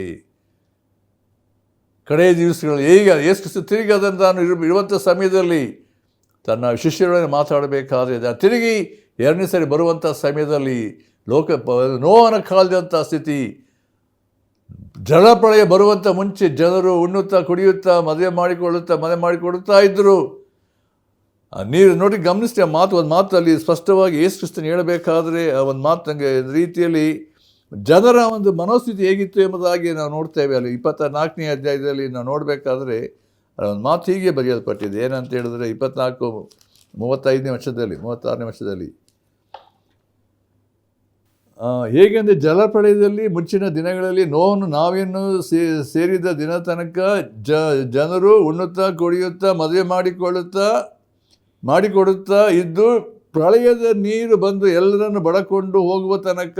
ಕಡೆಯ ದಿವಸಗಳು ಹೇಗೆ ಯೇಸು ಕ್ರಿಸ್ತ ತಿರುಗಿ ಅದನ್ನು ತಾನು ಇರುವಂಥ ಸಮಯದಲ್ಲಿ ತನ್ನ ಶಿಷ್ಯರೊಡನೆ ಮಾತಾಡಬೇಕಾದ್ರೆ ತಿರುಗಿ 2ನೇ ಸರಿ ಬರುವಂಥ ಸಮಯದಲ್ಲಿ ನೋಹನ ಕಾಲದಂಥ ಸ್ಥಿತಿ, ಜಲಪ್ರಳಯ ಬರುವಂಥ ಮುಂಚೆ ಜನರು ಉಣ್ಣುತ್ತಾ ಕುಡಿಯುತ್ತಾ ಮನೆ ಮಾಡಿಕೊಡುತ್ತಾ ಇದ್ದರು. ನೀರು ನೋಡಿ, ಗಮನಿಸಿ ಆ ಮಾತು, ಒಂದು ಮಾತಲ್ಲಿ ಸ್ಪಷ್ಟವಾಗಿ ಯೇಸು ಕ್ರಿಸ್ತನು ಹೇಳಬೇಕಾದ್ರೆ ಆ ಒಂದು ಮಾತು ನನಗೆ ರೀತಿಯಲ್ಲಿ ಜನರ ಒಂದು ಮನೋಸ್ಥಿತಿ ಹೇಗಿತ್ತು ಎಂಬುದಾಗಿ ನಾವು ನೋಡ್ತೇವೆ. ಅಲ್ಲಿ 24ನೇ ಅಧ್ಯಾಯದಲ್ಲಿ ನಾವು ನೋಡಬೇಕಾದ್ರೆ ಒಂದು ಮಾತು ಹೀಗೆ ಬರೆಯಲ್ಪಟ್ಟಿದೆ. ಏನಂತ ಹೇಳಿದ್ರೆ 34-35ನೇ ವರ್ಷದಲ್ಲಿ 36ನೇ ವರ್ಷದಲ್ಲಿ ಹೇಗೆಂದರೆ, ಜಲಪ್ರಳಯದಲ್ಲಿ ಮುಂಚಿನ ದಿನಗಳಲ್ಲಿ ನೋವನ್ನು ನಾವೇನು ಸೇರಿದ ದಿನ ತನಕ ಜನರು ಉಣ್ಣುತ್ತಾ ಕುಡಿಯುತ್ತಾ ಮದುವೆ ಮಾಡಿಕೊಡುತ್ತಾ ಇದ್ದು, ಪ್ರಳಯದ ನೀರು ಬಂದು ಎಲ್ಲರನ್ನು ಬಡಕೊಂಡು ಹೋಗುವ ತನಕ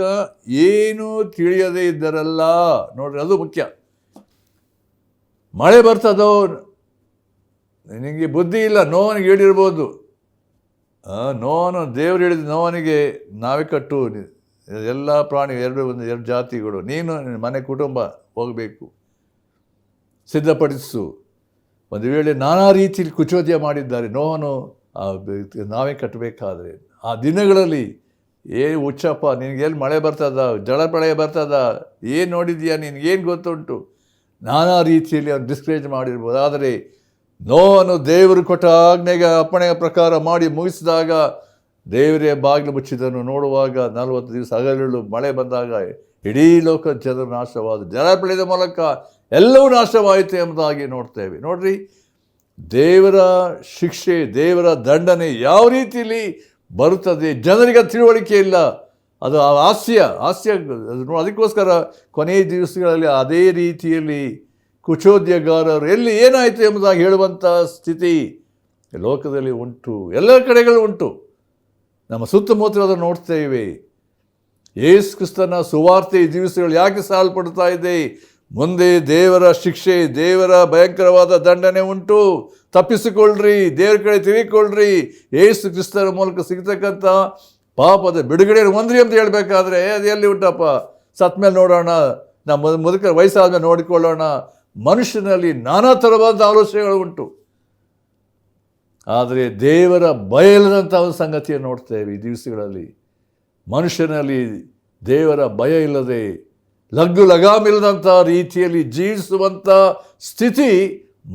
ಏನೂ ತಿಳಿಯದೇ ಇದ್ದರಲ್ಲ. ನೋಡ್ರಿ, ಅದು ಮುಖ್ಯ. ಮಳೆ ಬರ್ತದೋ, ನಿನಗೆ ಬುದ್ಧಿ ಇಲ್ಲ, ನೋವನಿಗೆ ಹೇಳಿರ್ಬೋದು. ನೋವನು ದೇವರು ಹೇಳಿದ ನೋವನಿಗೆ ನಾವೇ ಕಟ್ಟು, ಎಲ್ಲ ಪ್ರಾಣಿ ಎರಡು ಜಾತಿಗಳು, ನೀನು ಮನೆ ಕುಟುಂಬ ಹೋಗಬೇಕು, ಸಿದ್ಧಪಡಿಸು. ಒಂದು ವೇಳೆ ನಾನಾ ರೀತಿಯಲ್ಲಿ ಕುಚೋದ್ಯ ಮಾಡಿದ್ದಾರೆ ನೋವನು, ನಾವೇ ಕಟ್ಟಬೇಕಾದ್ರೆ. ಆ ದಿನಗಳಲ್ಲಿ ಹುಚ್ಚಪ್ಪ, ನಿನಗೆಲ್ಲಿ ಮಳೆ ಬರ್ತದ, ಜಲಪ್ರಳಯ ಬರ್ತದ, ಏನು ನೋಡಿದ್ಯಾ, ನಿನಗೇನು ಗೊತ್ತುಂಟು, ನಾನಾ ರೀತಿಯಲ್ಲಿ ಅವ್ನು ಡಿಸ್ಕರೇಜ್ ಮಾಡಿರ್ಬೋದು. ಆದರೆ ನೋವನ್ನು ದೇವರು ಕೊಟ್ಟ ಅಪ್ಪಣೆಯ ಪ್ರಕಾರ ಮಾಡಿ ಮುಗಿಸಿದಾಗ ದೇವರೇ ಬಾಗಿಲು ಮುಚ್ಚಿದನು. ನೋಡುವಾಗ 40 ದಿವಸ ಹಗಲಿರುಳು ಮಳೆ ಬಂದಾಗ ಇಡೀ ಲೋಕ ಜನರು ನಾಶವಾದ, ಜಲಪ್ರಳಯದ ಮೂಲಕ ಎಲ್ಲವೂ ನಾಶವಾಯಿತು ಎಂಬುದಾಗಿ ನೋಡ್ತೇವೆ. ನೋಡ್ರಿ, ದೇವರ ಶಿಕ್ಷೆ, ದೇವರ ದಂಡನೆ ಯಾವ ರೀತಿಯಲ್ಲಿ ಬರುತ್ತದೆ ಜನರಿಗೆ ತಿಳುವಳಿಕೆ ಇಲ್ಲ. ಅದು ಹಾಸ್ಯ. ಅದಕ್ಕೋಸ್ಕರ ಕೊನೆಯ ದಿವಸಗಳಲ್ಲಿ ಅದೇ ರೀತಿಯಲ್ಲಿ ಕುಚೋದ್ಯಗಾರರು ಎಲ್ಲಿ ಏನಾಯಿತು ಎಂಬುದಾಗಿ ಹೇಳುವಂಥ ಸ್ಥಿತಿ ಲೋಕದಲ್ಲಿ ಉಂಟು, ಎಲ್ಲ ಕಡೆಗಳು ಉಂಟು. ನಮ್ಮ ಸುತ್ತಮುತ್ತ ಅದನ್ನು ನೋಡ್ತೇವೆ. ಯೇಸು ಕ್ರಿಸ್ತನ ಸುವಾರ್ತೆ ಈ ದಿವಸಗಳು ಯಾಕೆ ಸಾಲ್ಪಡ್ತಾ ಇದೆ? ಮುಂದೆ ದೇವರ ಶಿಕ್ಷೆ, ದೇವರ ಭಯಂಕರವಾದ ದಂಡನೆ ಉಂಟು. ತಪ್ಪಿಸಿಕೊಳ್ಳ್ರಿ, ದೇವರ ಕಡೆ ತಿರುಗಿಕೊಳ್ಳ್ರಿ. ಯೇಸು ಕ್ರಿಸ್ತನ ಮೂಲಕ ಸಿಗ್ತಕ್ಕಂಥ ಪಾಪದ ಬಿಡುಗಡೆ ಹೊಂದ್ರಿ ಅಂತ ಹೇಳಬೇಕಾದ್ರೆ ಅದು ಎಲ್ಲಿ ಉಂಟಪ್ಪ? ಸತ್ ಮೇಲೆ ನೋಡೋಣ, ನಮ್ಮ ಮುದುಕರ ವಯಸ್ಸಾದ್ಮೇಲೆ ನೋಡಿಕೊಳ್ಳೋಣ. ಮನುಷ್ಯನಲ್ಲಿ ನಾನಾ ಥರವಾದ ಆಲೋಚನೆಗಳು ಉಂಟು. ಆದರೆ ದೇವರ ಭಯ ಇಲ್ಲದಂಥ ಒಂದು ಸಂಗತಿಯನ್ನು ನೋಡ್ತೇವೆ ಈ ದಿವಸಗಳಲ್ಲಿ. ಮನುಷ್ಯನಲ್ಲಿ ದೇವರ ಭಯ ಇಲ್ಲದೆ ಲಗಾಮಿಲ್ಲದಂಥ ರೀತಿಯಲ್ಲಿ ಜೀವಿಸುವಂಥ ಸ್ಥಿತಿ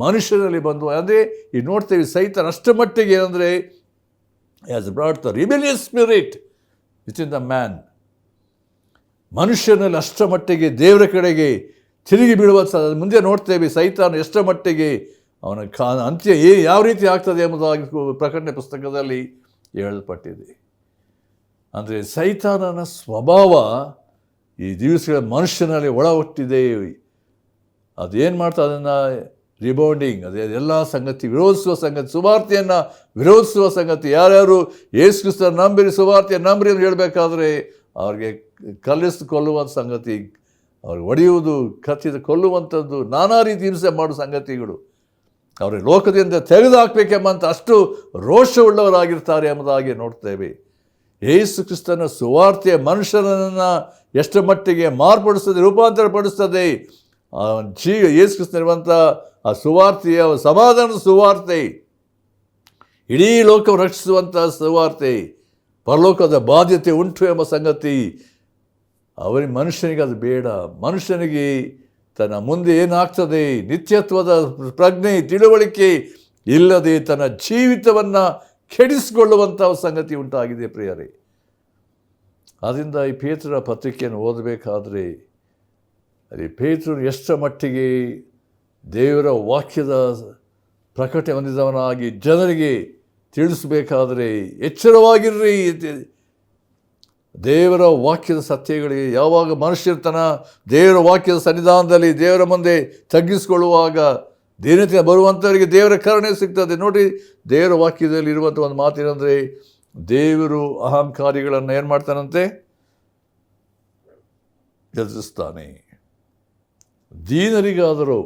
ಮನುಷ್ಯನಲ್ಲಿ ಬಂದು, ಅದೇ ಈ ನೋಡ್ತೇವೆ. ಸೈತಾನ ಅಷ್ಟ ಮಟ್ಟಿಗೆ ಏನಂದರೆ, has brought the rebellious spirit within the man. ಮನುಷ್ಯನಲ್ಲಿ ಅಷ್ಟ ಮಟ್ಟಿಗೆ ದೇವರ ಕಡೆಗೆ ತಿರುಗಿ ಬೀಳುವ ಮುಂದೆ ನೋಡ್ತೇವೆ. ಸೈತಾನ ಎಷ್ಟ ಮಟ್ಟಿಗೆ ಅವನ ಅಂತ್ಯ ಯಾವ ರೀತಿ ಆಗ್ತದೆ ಎಂಬುದಾಗಿ ಪ್ರಕಟಣೆ ಪುಸ್ತಕದಲ್ಲಿ ಹೇಳಲ್ಪಟ್ಟಿದೆ. ಅಂದರೆ ಸೈತಾನನ ಸ್ವಭಾವ ಈ ದಿವಸಗಳ ಮನುಷ್ಯನಲ್ಲಿ ಒಳ ಹುಟ್ಟಿದೆ. ಅದೇನು ಮಾಡ್ತಾ ಅದನ್ನು ರಿಬೌಂಡಿಂಗ್, ಅದೇ ಎಲ್ಲ ಸಂಗತಿ ವಿರೋಧಿಸುವ ಸಂಗತಿ, ಸುವಾರ್ತೆಯನ್ನು ವಿರೋಧಿಸುವ ಸಂಗತಿ. ಯಾರ್ಯಾರು ಯೇಸು ಕ್ರಿಸ್ತನ ನಂಬಿರಿ, ಸುವಾರ್ತೆಯನ್ನು ನಂಬಿರಿ ಅಂತ ಹೇಳಬೇಕಾದ್ರೆ ಅವ್ರಿಗೆ ಕೊಲ್ಲುವಂಥ ಸಂಗತಿ, ಅವ್ರಿಗೆ ಹೊಡೆಯುವುದು, ಕತ್ತಿದ ಕೊಲ್ಲುವಂಥದ್ದು, ನಾನಾ ರೀತಿ ಹಿಂಸೆ ಮಾಡುವ ಸಂಗತಿಗಳು. ಅವ್ರಿಗೆ ಲೋಕದಿಂದ ತೆಗೆದು ಹಾಕಬೇಕೆಂಬಂಥ ಅಷ್ಟು ರೋಷವುಳ್ಳವರಾಗಿರ್ತಾರೆ ಎಂಬುದಾಗಿ ನೋಡ್ತೇವೆ. ಯೇಸು ಕ್ರಿಸ್ತನ ಸುವಾರ್ತೆಯ ಮನುಷ್ಯನನ್ನು ಎಷ್ಟು ಮಟ್ಟಿಗೆ ಮಾರ್ಪಡಿಸ್ತದೆ, ರೂಪಾಂತರಪಡಿಸ್ತದೆ. ಯೇಸು ಕ್ರಿಸ್ತನಿರುವಂಥ ಆ ಸುವಾರ್ತೆಯ ಸಮಾಧಾನದ ಸುವಾರ್ತೆ, ಇಡೀ ಲೋಕವನ್ನು ರಕ್ಷಿಸುವಂಥ ಸುವಾರ್ತೆ, ಪರಲೋಕದ ಬಾಧ್ಯತೆ ಉಂಟು ಎಂಬ ಸಂಗತಿ ಮನುಷ್ಯನಿಗೆ ಅದು ಬೇಡ. ಮನುಷ್ಯನಿಗೆ ತನ್ನ ಮುಂದೆ ಏನಾಗ್ತದೆ ನಿತ್ಯತ್ವದ ಪ್ರಜ್ಞೆ, ತಿಳುವಳಿಕೆ ಇಲ್ಲದೆ ತನ್ನ ಜೀವಿತವನ್ನು ಕೆಡಿಸಿಕೊಳ್ಳುವಂಥ ಸಂಗತಿ ಉಂಟಾಗಿದೆ ಪ್ರಿಯರೇ. ಆದ್ದರಿಂದ ಈ ಪೇತ್ರನ ಪತ್ರಿಕೆಯನ್ನು ಓದಬೇಕಾದ್ರೆ ಅಲ್ಲಿ ಪೇತ್ರನು ಎಷ್ಟರ ಮಟ್ಟಿಗೆ ದೇವರ ವಾಕ್ಯದ ಪ್ರಕಟಣೆ ಹೊಂದಿದವನಾಗಿ ಜನರಿಗೆ ತಿಳಿಸಬೇಕಾದ್ರೆ ಎಚ್ಚರವಾಗಿರ್ರಿ. ದೇವರ ವಾಕ್ಯದ ಸತ್ಯಗಳಿಗೆ ಯಾವಾಗ ಮನುಷ್ಯರ್ತನ ದೇವರ ವಾಕ್ಯದ ಸನ್ನಿಧಾನದಲ್ಲಿ ದೇವರ ಮುಂದೆ ತಗ್ಗಿಸಿಕೊಳ್ಳುವಾಗ ದೀನತೆ ಬರುವಂಥವರಿಗೆ ದೇವರ ಕರುಣೆ ಸಿಗ್ತದೆ. ನೋಡಿ, ದೇವರ ವಾಕ್ಯದಲ್ಲಿ ಇರುವಂಥ ಒಂದು ಮಾತೇನೆಂದರೆ, ದೇವರು ಅಹಂಕಾರಿಗಳನ್ನು ಏನು ಮಾಡ್ತಾನಂತೆ? ಎದುರಿಸ್ತಾನೆ. ದೀನರಿಗಾದರೂ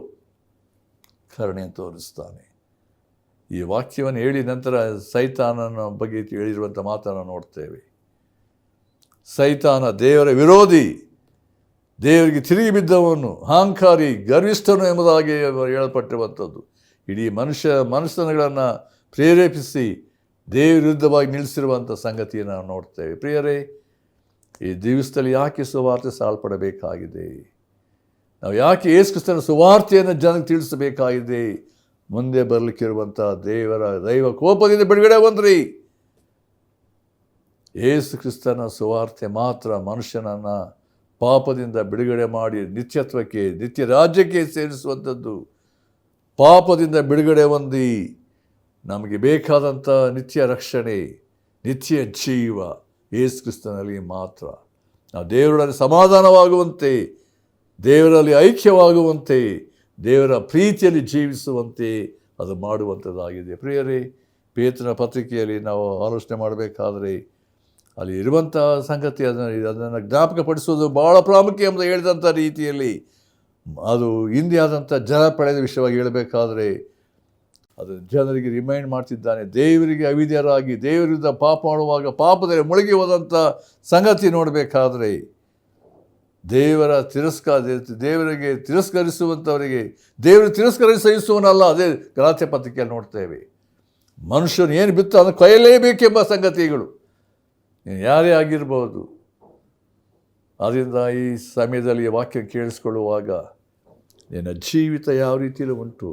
ಕರುಣೆ ತೋರಿಸ್ತಾನೆ. ಈ ವಾಕ್ಯವನ್ನು ಹೇಳಿ ನಂತರ ಸೈತಾನನ ಬಗ್ಗೆ ಹೇಳಿರುವಂಥ ಮಾತನ್ನು ನೋಡ್ತೇವೆ. ಸೈತಾನ ದೇವರ ವಿರೋಧಿ, ದೇವರಿಗೆ ತಿರುಗಿ ಬಿದ್ದವನು, ಅಹಂಕಾರಿ, ಗರ್ವಿಷ್ಠನು ಎಂಬುದಾಗಿ ಹೇಳಲ್ಪಟ್ಟಿರುವಂಥದ್ದು. ಇಡೀ ಮನುಷ್ಯನಗಳನ್ನು ಪ್ರೇರೇಪಿಸಿ ದೇವರ ವಿರುದ್ಧವಾಗಿ ನಿಲ್ಲಿಸಿರುವಂಥ ಸಂಗತಿಯನ್ನು ನಾವು ನೋಡ್ತೇವೆ. ಪ್ರಿಯರೇ, ಈ ದಿವಸದಲ್ಲಿ ಯಾಕೆ ಸುವಾರ್ತೆ ಸಾಲ್ಪಡಬೇಕಾಗಿದೆ? ನಾವು ಯಾಕೆ ಯೇಸು ಕ್ರಿಸ್ತನ ಸುವಾರ್ತೆಯನ್ನು ಜನಕ್ಕೆ ತಿಳಿಸಬೇಕಾಗಿದೆ? ಮುಂದೆ ಬರಲಿಕ್ಕಿರುವಂಥ ದೈವ ಕೋಪದಿಂದ ಬಿಡುಗಡೆ ಹೊಂದ್ರಿ. ಯೇಸು ಕ್ರಿಸ್ತನ ಸುವಾರ್ತೆ ಮಾತ್ರ ಮನುಷ್ಯನನ್ನು ಪಾಪದಿಂದ ಬಿಡುಗಡೆ ಮಾಡಿ ನಿತ್ಯ ರಾಜ್ಯಕ್ಕೆ ಸೇರಿಸುವಂಥದ್ದು. ಪಾಪದಿಂದ ಬಿಡುಗಡೆ ಹೊಂದಿ ನಮಗೆ ಬೇಕಾದಂಥ ನಿತ್ಯ ರಕ್ಷಣೆ, ನಿತ್ಯ ಜೀವ ಯೇಸು ಕ್ರಿಸ್ತನಲ್ಲಿ ಮಾತ್ರ. ನಾವು ದೇವರಲ್ಲಿ ಸಮಾಧಾನವಾಗುವಂತೆ, ದೇವರಲ್ಲಿ ಐಕ್ಯವಾಗುವಂತೆ, ದೇವರ ಪ್ರೀತಿಯಲ್ಲಿ ಜೀವಿಸುವಂತೆ ಅದು ಮಾಡುವಂಥದ್ದಾಗಿದೆ. ಪ್ರಿಯರೇ, ಪೇತ್ರನ ಪತ್ರಿಕೆಯಲ್ಲಿ ನಾವು ಆಲೋಚನೆ ಮಾಡಬೇಕಾದರೆ ಅಲ್ಲಿ ಇರುವಂಥ ಸಂಗತಿ ಅದನ್ನು ಜ್ಞಾಪಕಪಡಿಸುವುದು ಭಾಳ ಪ್ರಾಮುಖ್ಯ ಎಂದು ಹೇಳಿದಂಥ ರೀತಿಯಲ್ಲಿ ಅದು ಹಿಂದೆ ಆದಂಥ ಜನ ಪಡೆದ ವಿಷಯವಾಗಿ ಹೇಳಬೇಕಾದರೆ ಅದು ಜನರಿಗೆ ರಿಮೈಂಡ್ ಮಾಡ್ತಿದ್ದಾನೆ. ದೇವರಿಗೆ ಅವಿದ್ಯರಾಗಿ ದೇವರ ವಿರುದ್ಧ ಪಾಪ ಮಾಡುವಾಗ ಪಾಪದಲ್ಲಿ ಮುಳುಗಿ ಹೋದಂಥ ಸಂಗತಿ ನೋಡಬೇಕಾದ್ರೆ ದೇವರಿಗೆ ತಿರಸ್ಕರಿಸುವಂಥವರಿಗೆ ದೇವರು ತಿರಸ್ಕರಿಸುವನಲ್ಲ. ಅದೇ ಗಲಾತ್ಯ ಪತ್ರಿಕೆಯಲ್ಲಿ ನೋಡ್ತೇವೆ. ಮನುಷ್ಯನು ಏನು ಬಿತ್ತು ಅದನ್ನು ಕೊಯ್ಯಲೇಬೇಕೆಂಬ ಸಂಗತಿಗಳು ಯಾರೇ ಆಗಿರ್ಬೋದು. ಆದ್ದರಿಂದ ಈ ಸಮಯದಲ್ಲಿ ಈ ವಾಕ್ಯ ಕೇಳಿಸ್ಕೊಳ್ಳುವಾಗ ನಿನ್ನ ಜೀವಿತ ಯಾವ ರೀತಿಯಲ್ಲಿ ಉಂಟು?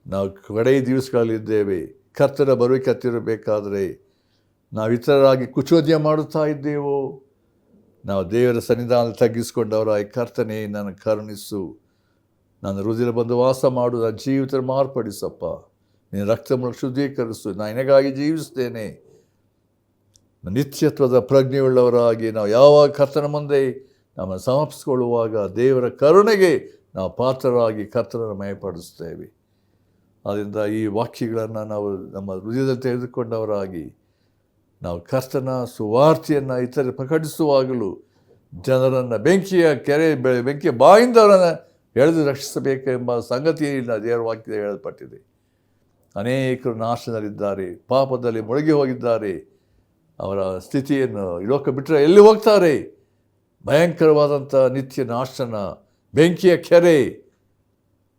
ನಾವು ಕಡೆ ದಿವಸಗಳಲ್ಲಿದ್ದೇವೆ. ಕರ್ತನ ಬರುವಿಕೆ ಹತ್ತಿರಬೇಕಾದರೆ ನಾವು ಇತರರಾಗಿ ಕುಚೋದ್ಯ ಮಾಡುತ್ತಾ ಇದ್ದೇವೋ? ನಾವು ದೇವರ ಸನ್ನಿಧಾನ ತಗ್ಗಿಸಿಕೊಂಡವರಾಗಿ, ಕರ್ತನೇ ನನ್ನ ಕರುಣಿಸು, ನನ್ನ ಹೃದಯ ಬಂದು ವಾಸ ಮಾಡು, ನನ್ನ ಜೀವಿತ ಮಾರ್ಪಡಿಸಪ್ಪ, ನಿನ್ನ ರಕ್ತ ಮೂಲಕ ಶುದ್ಧೀಕರಿಸು, ನಾನು ನಿನಗಾಗಿ ಜೀವಿಸ್ತೇನೆ. ನಿತ್ಯತ್ವದ ಪ್ರಜ್ಞೆಯುಳ್ಳವರಾಗಿ ನಾವು ಯಾವಾಗ ಕರ್ತನ ಮುಂದೆ ನಮ್ಮನ್ನು ಸಮರ್ಪಿಸಿಕೊಳ್ಳುವಾಗ ದೇವರ ಕರುಣೆಗೆ ನಾವು ಪಾತ್ರರಾಗಿ ಕರ್ತನನ್ನು ಮಯಪಡಿಸ್ತೇವೆ. ಆದ್ದರಿಂದ ಈ ವಾಕ್ಯಗಳನ್ನು ನಾವು ನಮ್ಮ ಹೃದಯದಲ್ಲಿ ತೆಗೆದುಕೊಂಡವರಾಗಿ ನಾವು ಕರ್ತನ ಸುವಾರ್ತೆಯನ್ನು ಇತರ ಪ್ರಕಟಿಸುವಾಗಲೂ ಜನರನ್ನು ಬೆಂಕಿಯ ಬಾಯಿಂದ ಅವರನ್ನು ಎಳೆದು ರಕ್ಷಿಸಬೇಕೆಂಬ ಸಂಗತಿಯಿಂದ ದೇವರ ವಾಕ್ಯದಲ್ಲಿ ಹೇಳಲ್ಪಟ್ಟಿದೆ. ಅನೇಕರು ನಾಶನಲ್ಲಿದ್ದಾರೆ, ಪಾಪದಲ್ಲಿ ಮುಳುಗಿ ಹೋಗಿದ್ದಾರೆ. ಅವರ ಸ್ಥಿತಿಯನ್ನು ಈ ಲೋಕ ಬಿಟ್ಟರೆ ಎಲ್ಲಿ ಹೋಗ್ತಾರೆ? ಭಯಂಕರವಾದಂಥ ನಿತ್ಯ ನಾಶನ, ಬೆಂಕಿಯ ಕೆರೆ,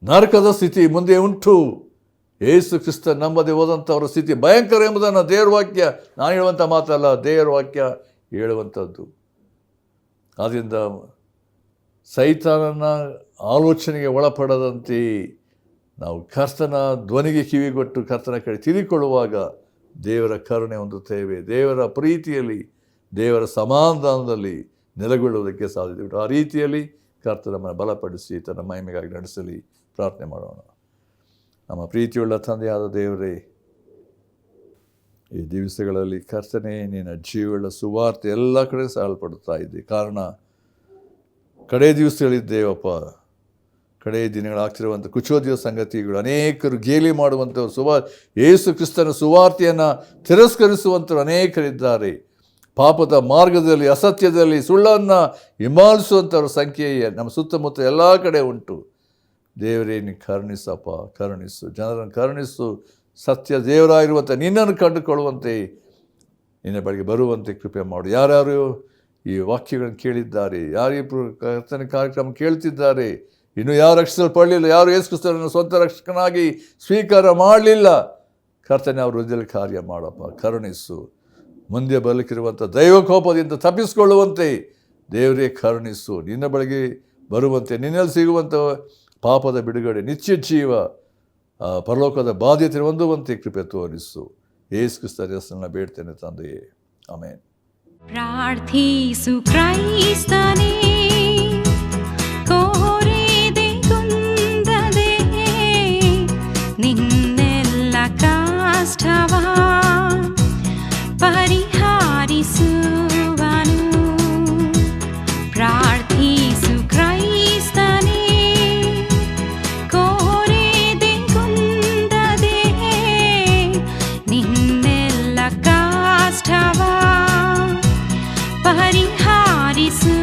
ನರಕದ ಸ್ಥಿತಿ ಮುಂದೆ ಉಂಟು. ಯೇಸು ಕ್ರಿಸ್ತ ನಂಬದೆ ಹೋದಂಥವರ ಸ್ಥಿತಿ ಭಯಂಕರ ಎಂಬುದನ್ನು ದೇವರ ವಾಕ್ಯ, ನಾನು ಹೇಳುವಂಥ ಮಾತಲ್ಲ, ದೇವರ ವಾಕ್ಯ ಹೇಳುವಂಥದ್ದು. ಆದ್ದರಿಂದ ಸೈತಾನನ ಆಲೋಚನೆಗೆ ಒಳಪಡದಂತೆ ನಾವು ಕರ್ತನ ಧ್ವನಿಗೆ ಕಿವಿಗೊಟ್ಟು ಕರ್ತನ ಕಡೆ ತಿರುಗಿಕೊಳ್ಳುವಾಗ ದೇವರ ಕರುಣೆ ಹೊಂದುತ್ತೇವೆ. ದೇವರ ಪ್ರೀತಿಯಲ್ಲಿ, ದೇವರ ಸಮಾಧಾನದಲ್ಲಿ ನೆಲೆಗೊಳ್ಳುವುದಕ್ಕೆ ಸಾಧ್ಯತೆ ಉಂಟು. ಆ ರೀತಿಯಲ್ಲಿ ಕರ್ತನ ನಮ್ಮನ್ನು ಬಲಪಡಿಸಿ ತನ್ನ ಮಹಿಮೆಗಾಗಿ ನಡೆಸಲಿ. ಪ್ರಾರ್ಥನೆ ಮಾಡೋಣ. ನಮ್ಮ ಪ್ರೀತಿಯುಳ್ಳ ತಂದೆಯಾದ ದೇವರೇ, ಈ ದಿವಸಗಳಲ್ಲಿ ಕರ್ತನೆ ನಿನ್ನ ಜೀವಗಳ ಸುವಾರ್ತೆ ಎಲ್ಲ ಕಡೆ ಸಾಲ್ಪಡುತ್ತಾ ಇದ್ದೆ. ಕಾರಣ ಕಡೇ ದಿವಸಗಳಿದ್ದೇವಪ್ಪ. ಕಡೇ ದಿನಗಳಾಗ್ತಿರುವಂಥ ಕುಚೋದ್ಯ ಸಂಗತಿಗಳು, ಅನೇಕರು ಗೇಲಿ ಮಾಡುವಂಥವ್ರು, ಯೇಸು ಕ್ರಿಸ್ತನ ಸುವಾರ್ತೆಯನ್ನು ತಿರಸ್ಕರಿಸುವಂಥವ್ರು ಅನೇಕರಿದ್ದಾರೆ. ಪಾಪದ ಮಾರ್ಗದಲ್ಲಿ, ಅಸತ್ಯದಲ್ಲಿ, ಸುಳ್ಳನ್ನು ಹಿಂಬಾಲಿಸುವಂಥವ್ರ ಸಂಖ್ಯೆ ನಮ್ಮ ಸುತ್ತಮುತ್ತ ಎಲ್ಲ ಕಡೆ ಉಂಟು. ದೇವರೇ, ನೀನು ಕರುಣಿಸಪ್ಪ, ಕರುಣಿಸು, ಜನರನ್ನು ಕರುಣಿಸು. ಸತ್ಯ ದೇವರಾಗಿರುವಂಥ ನಿನ್ನನ್ನು ಕಂಡುಕೊಳ್ಳುವಂತೆ ನಿನ್ನ ಬಳಿಗೆ ಬರುವಂತೆ ಕೃಪೆ ಮಾಡು. ಯಾರ್ಯಾರು ಈ ವಾಕ್ಯಗಳನ್ನು ಕೇಳಿದ್ದಾರೆ, ಯಾರು ಕರ್ತನ ಕಾರ್ಯಕ್ರಮ ಕೇಳ್ತಿದ್ದಾರೆ, ಇನ್ನು ಯಾರು ರಕ್ಷಿಸಲ್ಪಡಲಿಲ್ಲ, ಯಾರು ಯೇಸು ಕ್ರಿಸ್ತನನ್ನು ಸ್ವಂತ ರಕ್ಷಕನಾಗಿ ಸ್ವೀಕಾರ ಮಾಡಲಿಲ್ಲ, ಕರ್ತನೆ ಅವ್ರ ಹೃದಯದಲ್ಲಿ ಕಾರ್ಯ ಮಾಡಪ್ಪ, ಕರುಣಿಸು. ಮುಂದೆ ಬರಲಿಕ್ಕಿರುವಂಥ ದೈವಕೋಪದಿಂದ ತಪ್ಪಿಸಿಕೊಳ್ಳುವಂತೆ ದೇವರೇ ಕರುಣಿಸು. ನಿನ್ನ ಬಳಿಗೆ ಬರುವಂತೆ, ನಿನ್ನಲ್ಲಿ ಸಿಗುವಂಥ ಪಾಪದ ಬಿಡುಗಡೆ, ನಿತ್ಯ ಜೀವ, ಪರಲೋಕದ ಬಾಧ್ಯತೆ ಹೊಂದುವಂತೆ ಕೃಪೆ ತೋರಿಸು. ಯೇಸು ಕ್ರಿಸ್ತನ ಹೆಸರನ್ನು ಬೇಡ್ತೇನೆ ತಂದೆಯೇ, ಆಮೆನ್. ಪ್ರಾರ್ಥಿಸು ಕ್ರೈಸ್ತನೇ, ಕೋರಿದೆ ಕುಂದದೆ ನಿನ್ನೆಲ್ಲ ಕಷ್ಟವ ಪರಿಹರಿಸುವನು. ಪ್ರಾರ್ಥಿಸು ಕ್ರೈಸ್ತನೇ, ಕೋರಿದೆ ಕುಂದದೆ ನಿನ್ನೆಲ್ಲ ಕಷ್ಟವ ಪರಿಹರಿಸುವನು.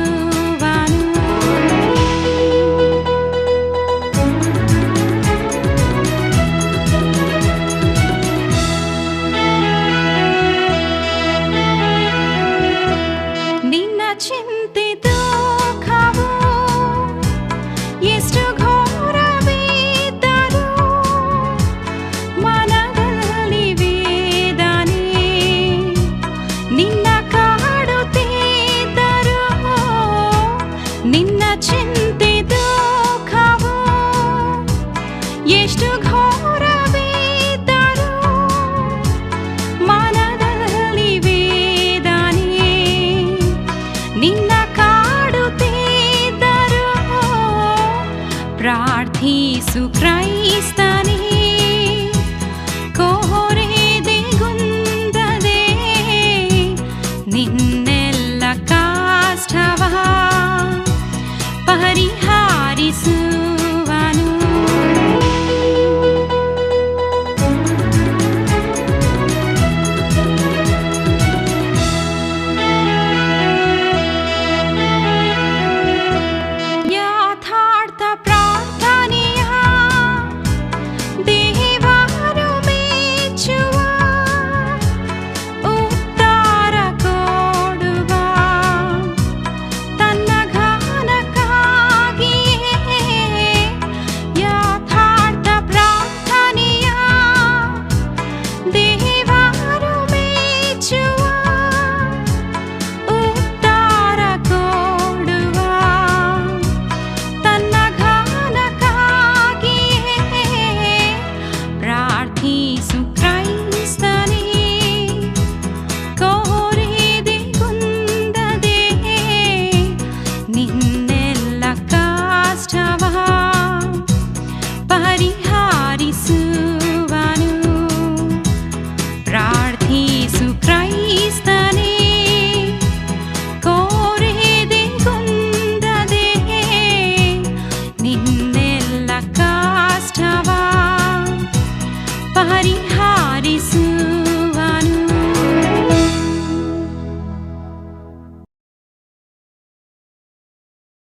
ಎಷ್ಟು ಘೋರವಿದ್ದರೂ ಮನದಲ್ಲಿ ವೇದನೆ ನಿನ್ನ ಕಾಡುತ್ತಿದ್ದರೂ ಪ್ರಾರ್ಥಿಸು ಕ್ರೈಸ್ತನೇ.